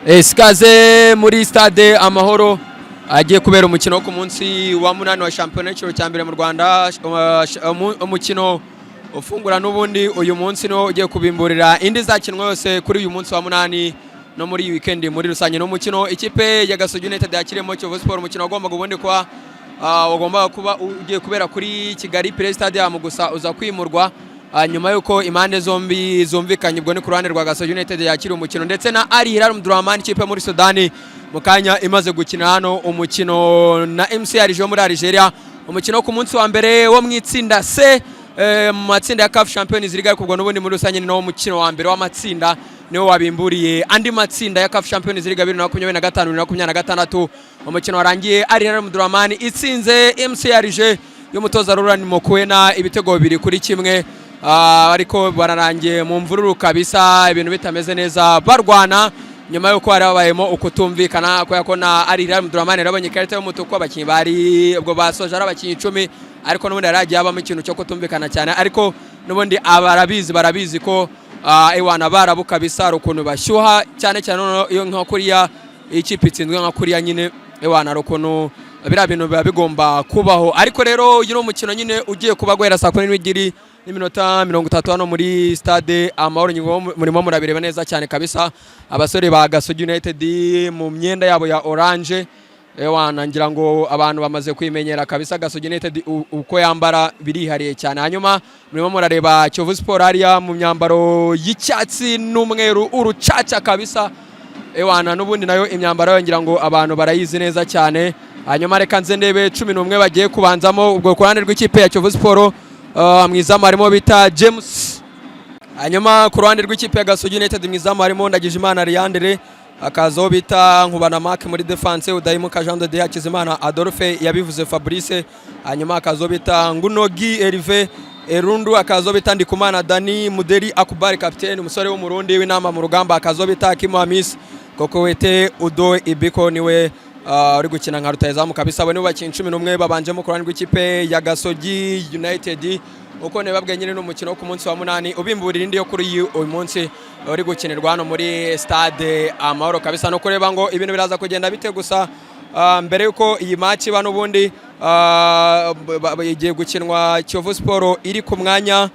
Sikaze muri Stade Amahoro agiye kubera umukino wo ku munsi wa 8 wa shampiyona y'ikiro cya mbere mu Rwanda. Umukino ufungura n'ubundi uyu munsi no ugiye kubimburira indi zakinwa yose kuri uyu munsi wa 8 no muri weekend muri rusange. No mukino ikipe ya Gasogi United yakiremo Kiyovu Sport, umukino wagomba ubundi kwa wagomba kuba ugiye kubera kuri Kigali Stade gusa uza kwimurwa nyuma yuko imande zombi zumvikanye. Ubwo ni ku ruhande rwa Gasogi United yakira umukino ndetse na Al Hilal Omdurman ikipe muri Sudani mukanya imaze gukina hano umukino na MCR jo muri Algeria. Umukino ku munsi wa mbere wo mwitsinda C mu matsinda ya CAF Champions League, kubwo n'ubundi muri rusange ni no mukino wa mbere w'amatsinda niwo wabimburiye andi matsinda ya CAF Champions League 2025-2026. Umukino warangiye Al Hilal Omdurman itsinze MCR y'umutoza Laurent Mokwena ibitego 2-1, ariko bararangiye mu mvururu kabisa, ibintu bitameze neza barwana nyuma yuko hari abayemo ukutumvikana ko na Al Hilal Omdurman yarabonye ikarita y'umutuku. Abakinnyi bari ubwo basoje ari abakinnyi 10, ariko n'ubundi yaragiye abamo ikintu cyo kutumvikana cyane, ariko n'ubundi barabizi ko ewana barabu kabisa rukuntu bashyuha cyane cyane iyo nka kuriya ikipe itsinzwe nka kuriya nyine ewana rukuntu bira bintu biba bigomba kubaho. Ariko rero uyu mukino nyine ugiye kuba guhera saa 12 n'iminota 30 hano muri Stade Amahoro. Murimo murabireba neza cyane kabisa abasore ba Gasogi United mu myenda yabo ya orange. Ewana ngira ngo abantu bamaze kwimenyera kabisa Gasogi United uko yambara birihariye cyane. Hanyuma murimo murareba Kiyovu Sport hariya mu myambaro y'icyatsi n'umweru urucaca kabisa. Ewana n'ubundi nayo imyambaro ngira ngo abantu barayizi neza cyane. Hanyuma reka nze ndebe 11 bagiye kubanzamo. Ubwo ku ruhande rw'ikipe ya Kiyovu Sport mwizamu harimo bita James. Hanyuma ku ruhande rw'ikipe ya Gasogi United mwizamu harimo Ndagijimana Leandre, akazo bita Nkubana Mark muri defense, Udayimuka Jean de Hakizimana Adolphe yabivuze Fabrice. Hanyuma akazo bita Ngunogi Herve Erundu, akazo bita Ndikumana Dani Muderi Akubari capitaine umusore wo Murundi w'inama mu rugamba, akazo bita Kimo Hamis Kokowete Udo Ibiko niwe uri gukina nka rutayezamu kabisa. Abo nibo bakinnyi 11 babanjemo ku ruhande rw'ikipe ya Gasogi United. Uko nebabwe nyine n'umukino wo ku munsi wa 8 ubimburira indi yo kuri uyu munsi uri gukinirwa hano muri Stade Amahoro kabisa, no kureba ngo ibintu biraza kugenda bite. Gusa mbere yuko iyi match bano bundi igiye gukinwa Kiyovu Sport iri ku mwanya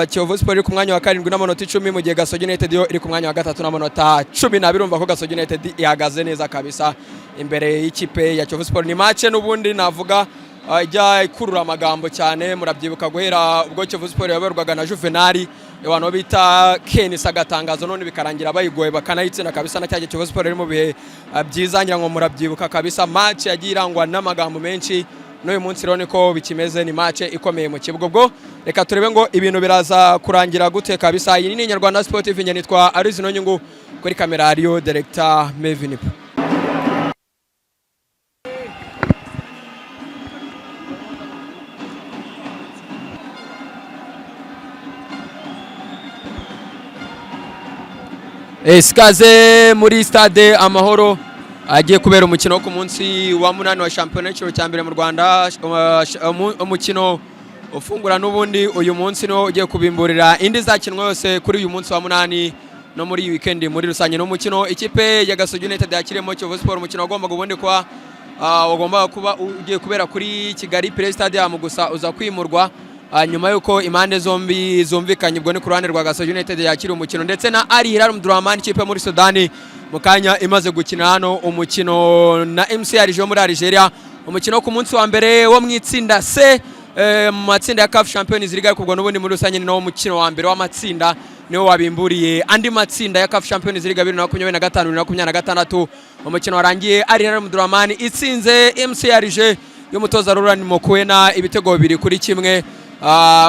Kiyovu Sport iri ku mwanya wa 7 n'amanota 10, mu gihe Gasogi United yo iri ku mwanya wa 3 n'amanota 10. Birumva ko Gasogi United ihagaze neza kabisa imbere y'ikipe ya Kiyovu Sport. Ni match n'ubundi navuga ijya ikurura amagambo cyane. Murabyibuka guhera ubwo Kiyovu Sport yaberwaga na Juvenal abantu bita Ken Sagatangazo, none bikarangira bayigoye bakanayitsina kabisa na cyaje Kiyovu Sport iri mu bihe byiza. Ngira ngo murabyibuka kabisa match yagiye irangwa n'amagambo menshi. N'uyu munsi rero niko bikimeze, ni match ikomeye mu kibuga. Ubwo reka turebe ngo ibintu biraza kurangira gute kabisa. Iyi ni Nyarwanda Sport TV, nitwa Arizino Nyungu, kuri kamera hariyo director Mevin. Sikaze muri Stade Amahoro agiye kubera umukino wo ku munsi wa 8 wa shampiyona y'ikiro cya mbere mu Rwanda. Umukino ufungura n'ubundi uyu munsi no ugiye kubimburira indi zakinwa yose kuri uyu munsi wa 8 no muri weekend muri rusange. No mukino ikipe ya Gasogi United yakiremo Kiyovu Sport, umukino wagomba ubundi kwa wagomba kuba ugiye kubera kuri Kigali Stade gusa uza kwimurwa nyuma yuko imande zombi zumvikanye. Ubwo ni ku ruhande rwa Gasogi United yakira umukino ndetse na Al Hilal Omdurman ikipe muri Sudani mukanya imaze gukina hano umukino na MCR jo muri Algeria. Umukino ku munsi wa mbere wo mwitsinda C mu matsinda ya CAF Champions League, kubwo n'ubundi muri rusange ni no mukino wa mbere w'amatsinda niwo wabimburiye andi matsinda ya CAF Champions League 2025-2026. Umukino warangiye Al Hilal Omdurman itsinze MCR y'umutoza Laurent Mokwena ibitego 2-1,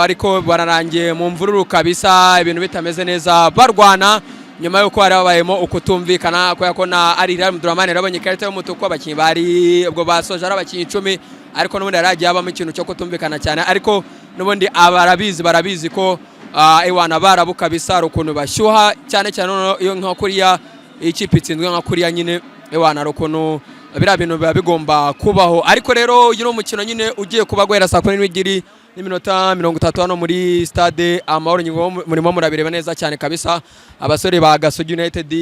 ariko bararangiye mu mvururu kabisa, ibintu bitameze neza barwana nyuma yuko hari abayemo ukutumvikana ko na Al Hilal Omdurman yarabonye ikarita y'umutuku. Abakinnyi bari ubwo basoje ari abakinnyi 10, ariko n'ubundi yaragiye abamo ikintu cyo kutumvikana cyane, ariko n'ubundi barabizi ko ewana barabu kabisa rukuntu bashyuha cyane cyane iyo nka kuriya ikipe itsinzwe nka kuriya nyine ewana rukuntu bira bintu biba bigomba kubaho. Ariko rero uyu mukino nyine ugiye kuba guhera saa 12 n'iminota 30 hano muri Stade Amahoro murimo murabireba neza cyane kabisa abasore ba Gasogi United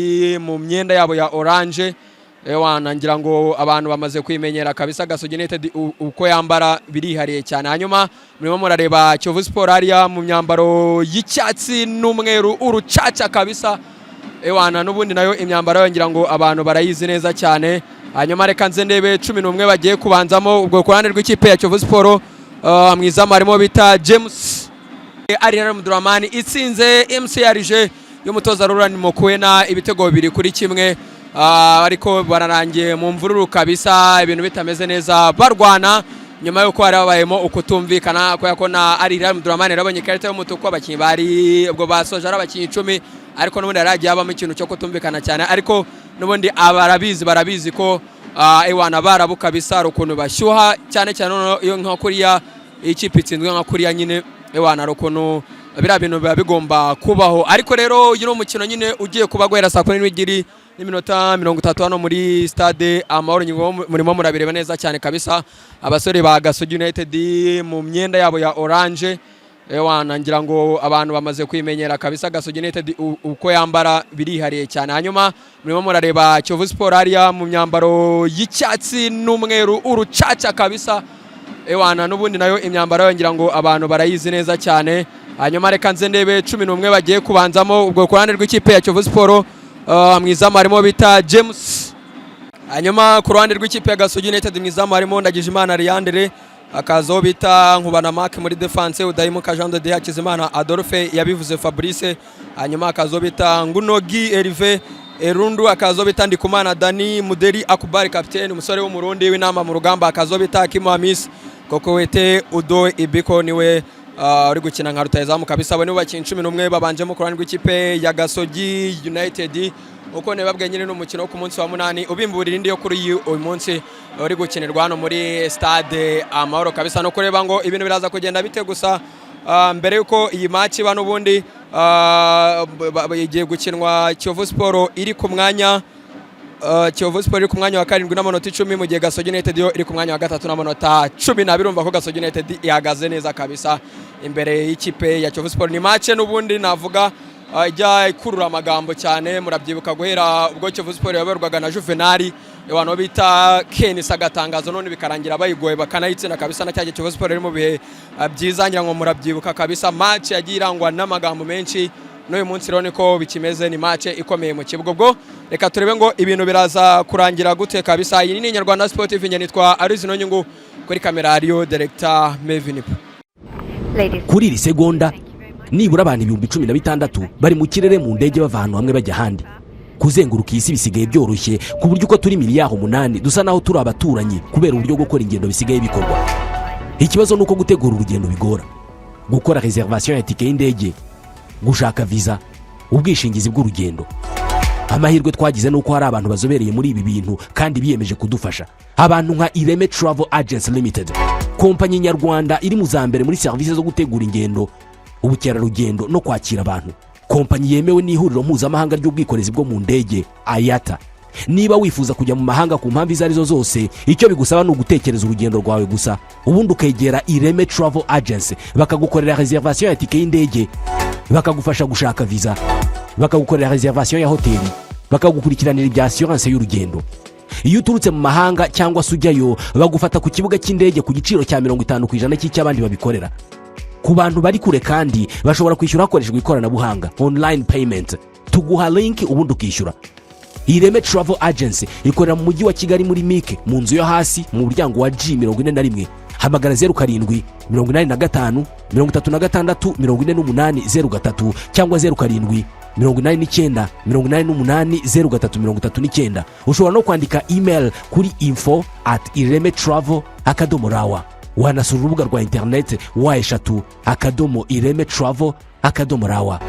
mu myenda yabo ya orange ngira ngo abantu bamaze kwimenyera kabisa Gasogi United uko yambara birihariye cyane. Hanyuma murimo murareba Kiyovu Sport hariya mu myambaro y'icyatsi n'umweru urucaca kabisa n'ubundi nayo imyambaro ngira ngo abantu barayizi neza cyane. Hanyuma reka nze ndebe 11 bagiye kubanzamo ubwo kurande rw'ikipe ya Kiyovu Sport mwizamu harimo bita James Ariel Mudramani itsinze MCRG y'umutoza Rurani Mokwena ibitego 2-1 ariko bararangiye mu mvururu kabisa ibintu bitameze neza barwana nyuma yuko harabayemo ukutumvikana ko na Ariel Mudramani rabonye ikarita y'umutuku abakinnyi bari ubwo basoje abakinnyi 10 ariko n'ubundi yaragiye abamo ikintu cyo kutumvikana cyane ariko n'ubundi barabizi ko barabu kabisa rukuntu bashyuha cyane iyo nka kuriya ikipe itsinzwe nka kuriya nyine rukuntu biriya bintu biba bigomba kubaho. Ariko rero uyu mukino nyine ugiye kuba guhera saa 12 n'iminota 30 hano muri Stade Amahoro murimo murabireba neza cyane kabisa abasore ba Gasogi United mu myenda yabo ya orange ngira ngo abantu bamaze kwimenyera kabisa Gasogi United uko yambara birihariye cyane. Hanyuma murimo murareba Kiyovu Sport hariya mu myambaro y'icyatsi n'umweru urucaca kabisa n'ubundi nayo imyambaro ngira ngo abantu barayizi neza cyane. Hanyuma reka nze ndebe 11 bagiye kubanzamo ubwo kurande rw'ikipe ya Kiyovu Sport mwizamu harimo bita James. Hanyuma ku ruhande rw'ikipe ya Gasogi United mwizamu harimo Ndagijimana Leandre akazo bita Nkubana Mark muri defense Udayimuka Jean de Hakizimana Adolphe yabivuze Fabrice. Hanyuma akazo bita Ngunogi Herve Erundu akazo bita Ndikumana Dani Muderi Akubari capitaine umusore w'umurundi w'inama mu rugamba akazo bita Kimamis koko wete Udo Ibiko niwe uri gukina nka rutayezamu kabisa abo ni bakinyi 11 babanjemo ku ruhande rw'ikipe ya Gasogi United uko nebabwe nyine n'umukino wo ku munsi wa 8 ubimburira indi yo kuri uyu munsi uri gukinirwa hano muri Stade Amahoro kabisa no kureba ngo ibintu biraza kugenda bite gusa mbere yuko iyi match iba n'ubundi igiye gukinwa Kiyovu Sport iri ku mwanya Kiyovu Sport iri ku mwanya wa 7 n'amanota 10 mu gihe Gasogi United yo iri ku mwanya wa 3 n'amanota 10 birumva ko Gasogi United ihagaze neza kabisa imbere y'ikipe ya Kiyovu Sport. Ni match n'ubundi navuga ijya ikurura amagambo cyane murabyibuka guhera ubwo Kiyovu Sport yaberwaga na Juvenal abantu bita Ken Sagatangazo none bikarangira bayigoye bakanayitsina kabisa na cyaje Kiyovu Sport iri mu bihe byiza ngira ngo murabyibuka kabisa match yagiye irangwa n'amagambo menshi n'uyu munsi rero niko bikimeze ni match ikomeye mu kibuga. Ubwo reka turebe ngo ibintu biraza kurangira gute kabisa. Iyi ni Nyarwanda Sport TV nitwa Arizino Nyungu kuri kamera Rio Director Mevin. Kuri iri segonda nibura abantu 16,000 bari mu kirere mu ndege bava ahantu hamwe bajya ahandi. Kuzenguruka isi bisigaye byoroshye ku buryo uko turi miliyaho 8 dusa naho turi abaturanyi kubera uburyo bwo gukora ingendo bisigaye bikorwa. Ikibazo nuko gutegura urugendo bigora. Gukora reservation ya ticket y'indege, gushaka visa, ubwishingizi bw'urugendo. Amahirwe twagize nuko hari abantu bazobereye muri ibi bintu kandi biyemeje kudufasha. Abantu nka Ireme Travel Agents Limited, kompanyi nyarwanda iri mu zambere muri service zo gutegura ingendo, ubukerarugendo no kwakira abantu. Kompanyi yemewe n'ihuriro mpuzamahanga ry'ubwikorezi bwo mu ndege IATA. Niba wifuza kujya mu mahanga ku mpamvu izo arizo zose, icyo bigusaba ni ugutekereza urugendo rwawe gusa. Ubundi ukegera Ireme Travel Agents bakagukorera reservation ya ticket y'indege, bakagufasha gushaka visa, bakagukorera reservation ya hoteli, bakagukurikiranira ibya assurance y'urugendo. Iyo uturutse mu mahanga cyangwa se ujyayo bagufata ku kibuga cy'indege ku giciro cya 50% cy'abandi babikorera. Ku bantu bari kure kandi bashobora kwishyura hakoreshejwe ikoranabuhanga online payment. Tuguha link ubundi ukishyura. Ireme Travel Agency ikorera mu mujyi wa Kigali muri Mike mu nzu yo hasi mu muryango wa G41. Hamagara 07 85 36 48 cyangwa 07 89 88 ushobora no kwandika email kuri info@iremetravel.rawa. Wanasura urubuga rwa internet wa eshatu @iremetravel.rawa.